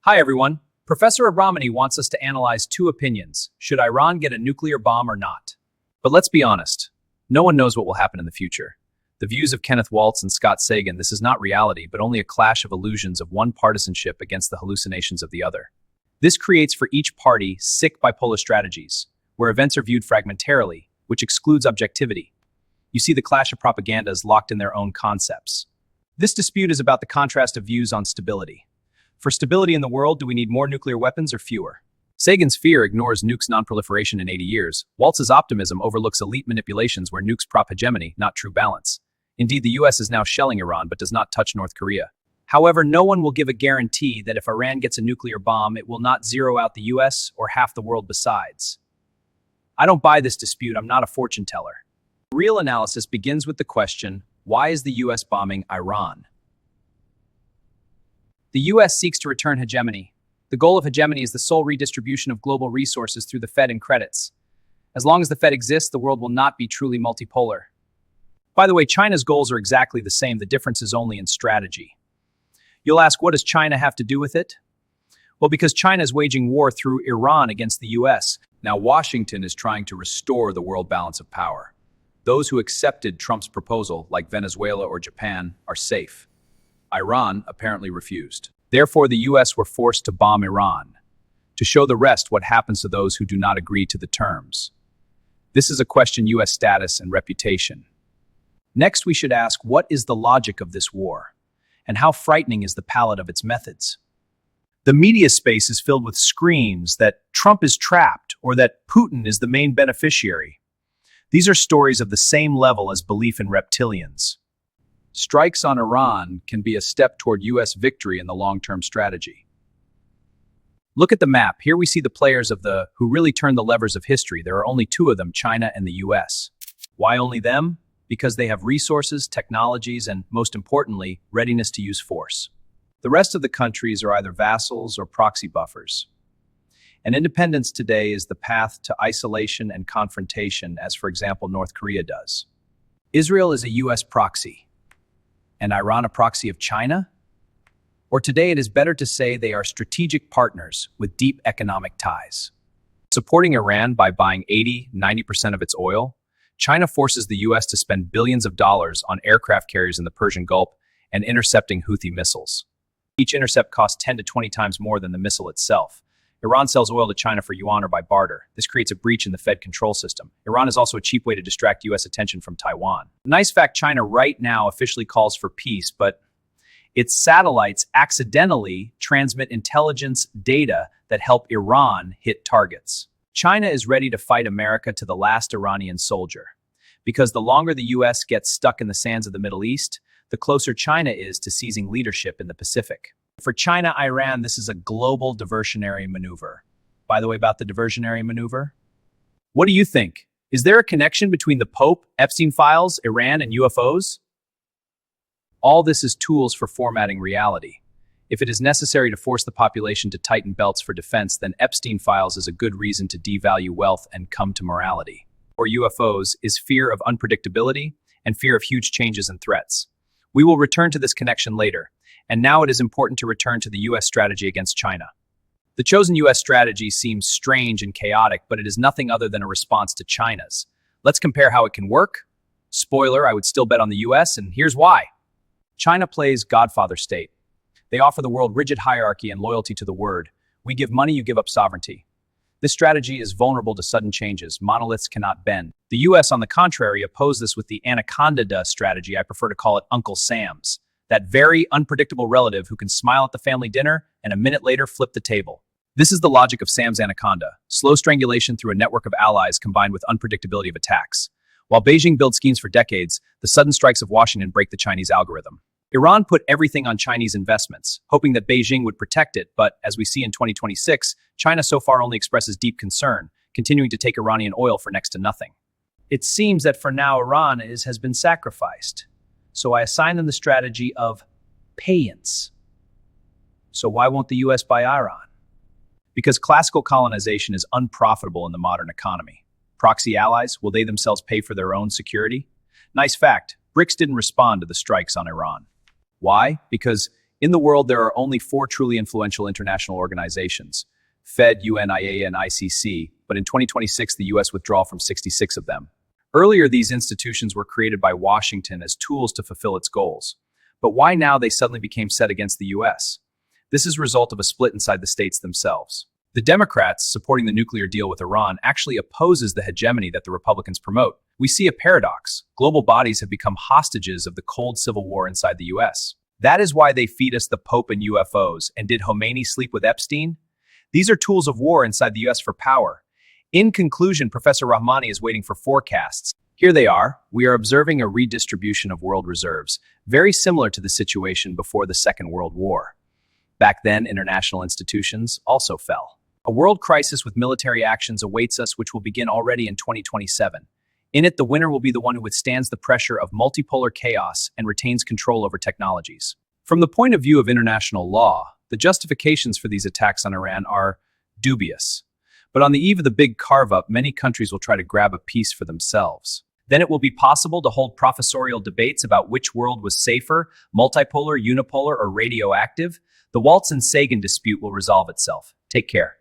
Hi everyone. Professor Abramani wants us to analyze two opinions. Should Iran get a nuclear bomb or not? But let's be honest. No one knows what will happen in the future. The views of Kenneth Waltz and Scott Sagan, this is not reality, but only a clash of illusions of one partisanship against the hallucinations of the other. This creates for each party sick bipolar strategies, where events are viewed fragmentarily, which excludes objectivity. You see the clash of propagandas locked in their own concepts. This dispute is about the contrast of views on stability. For stability in the world, do we need more nuclear weapons or fewer? Sagan's fear ignores nukes non-proliferation in 80 years. Waltz's optimism overlooks elite manipulations where nukes prop hegemony, not true balance. Indeed, the US is now shelling Iran but does not touch North Korea. However, no one will give a guarantee that if Iran gets a nuclear bomb, it will not zero out the US or half the world besides. I don't buy this dispute. I'm not a fortune teller. Real analysis begins with the question, why is the US bombing Iran? The US seeks to return hegemony. The goal of hegemony is the sole redistribution of global resources through the Fed and credits. As long as the Fed exists, the world will not be truly multipolar. By the way, China's goals are exactly the same. The difference is only in strategy. You'll ask, what does China have to do with it? Well, because China is waging war through Iran against the US. Now, Washington is trying to restore the world balance of power. Those who accepted Trump's proposal, like Venezuela or Japan, are safe. Iran apparently refused. Therefore, the US were forced to bomb Iran, to show the rest what happens to those who do not agree to the terms. This is a question US status and reputation. Next, we should ask, what is the logic of this war? And how frightening is the palette of its methods? The media space is filled with screams that Trump is trapped or that Putin is the main beneficiary. These are stories of the same level as belief in reptilians. Strikes on Iran can be a step toward US victory in the long-term strategy. Look at the map. Here we see the players who really turn the levers of history. There are only two of them, China and the US. Why only them? Because they have resources, technologies, and most importantly, readiness to use force. The rest of the countries are either vassals or proxy buffers. And independence today is the path to isolation and confrontation, as for example, North Korea does. Israel is a US proxy. And Iran a proxy of China? Or today it is better to say they are strategic partners with deep economic ties. Supporting Iran by buying 80–90% of its oil, China forces the US to spend billions of dollars on aircraft carriers in the Persian Gulf and intercepting Houthi missiles. Each intercept costs 10 to 20 times more than the missile itself. Iran sells oil to China for yuan or by barter. This creates a breach in the Fed control system. Iran is also a cheap way to distract US attention from Taiwan. Nice fact, China right now officially calls for peace, but its satellites accidentally transmit intelligence data that help Iran hit targets. China is ready to fight America to the last Iranian soldier. Because the longer the US gets stuck in the sands of the Middle East, the closer China is to seizing leadership in the Pacific. For China-Iran, this is a global diversionary maneuver. By the way, about the diversionary maneuver, what do you think? Is there a connection between the Pope, Epstein files, Iran, and UFOs? All this is tools for formatting reality. If it is necessary to force the population to tighten belts for defense, then Epstein files is a good reason to devalue wealth and come to morality. Or UFOs is fear of unpredictability and fear of huge changes and threats. We will return to this connection later. And now it is important to return to the US strategy against China. The chosen US strategy seems strange and chaotic, but it is nothing other than a response to China's. Let's compare how it can work. Spoiler, I would still bet on the US, and here's why. China plays Godfather state. They offer the world rigid hierarchy and loyalty to the word. We give money, you give up sovereignty. This strategy is vulnerable to sudden changes. Monoliths cannot bend. The US, on the contrary, oppose this with the Anaconda strategy. I prefer to call it Uncle Sam's. That very unpredictable relative who can smile at the family dinner and a minute later flip the table. This is the logic of Sam's Anaconda, slow strangulation through a network of allies combined with unpredictability of attacks. While Beijing built schemes for decades, the sudden strikes of Washington break the Chinese algorithm. Iran put everything on Chinese investments, hoping that Beijing would protect it, but as we see in 2026, China so far only expresses deep concern, continuing to take Iranian oil for next to nothing. It seems that for now Iran has been sacrificed. So I assign them the strategy of payance. So why won't the US buy Iran? Because classical colonization is unprofitable in the modern economy. Proxy allies, will they themselves pay for their own security? Nice fact, BRICS didn't respond to the strikes on Iran. Why? Because In the world, there are only four truly influential international organizations: Fed, UNIA, and ICC, but in 2026, the US withdrew from 66 of them. Earlier, these institutions were created by Washington as tools to fulfill its goals. But why now they suddenly became set against the US? This is a result of a split inside the states themselves. The Democrats, supporting the nuclear deal with Iran, actually opposes the hegemony that the Republicans promote. We see a paradox. Global bodies have become hostages of the cold civil war inside the US. That is why they feed us the Pope and UFOs. And did Khomeini sleep with Epstein? These are tools of war inside the US for power. In conclusion, Professor Rahmani is waiting for forecasts. Here they are. We are observing a redistribution of world reserves, very similar to the situation before the Second World War. Back then, international institutions also fell. A world crisis with military actions awaits us, which will begin already in 2027. In it, the winner will be the one who withstands the pressure of multipolar chaos and retains control over technologies. From the point of view of international law, the justifications for these attacks on Iran are dubious. But on the eve of the big carve-up, many countries will try to grab a piece for themselves. Then it will be possible to hold professorial debates about which world was safer, multipolar, unipolar, or radioactive. The Waltz and Sagan dispute will resolve itself. Take care.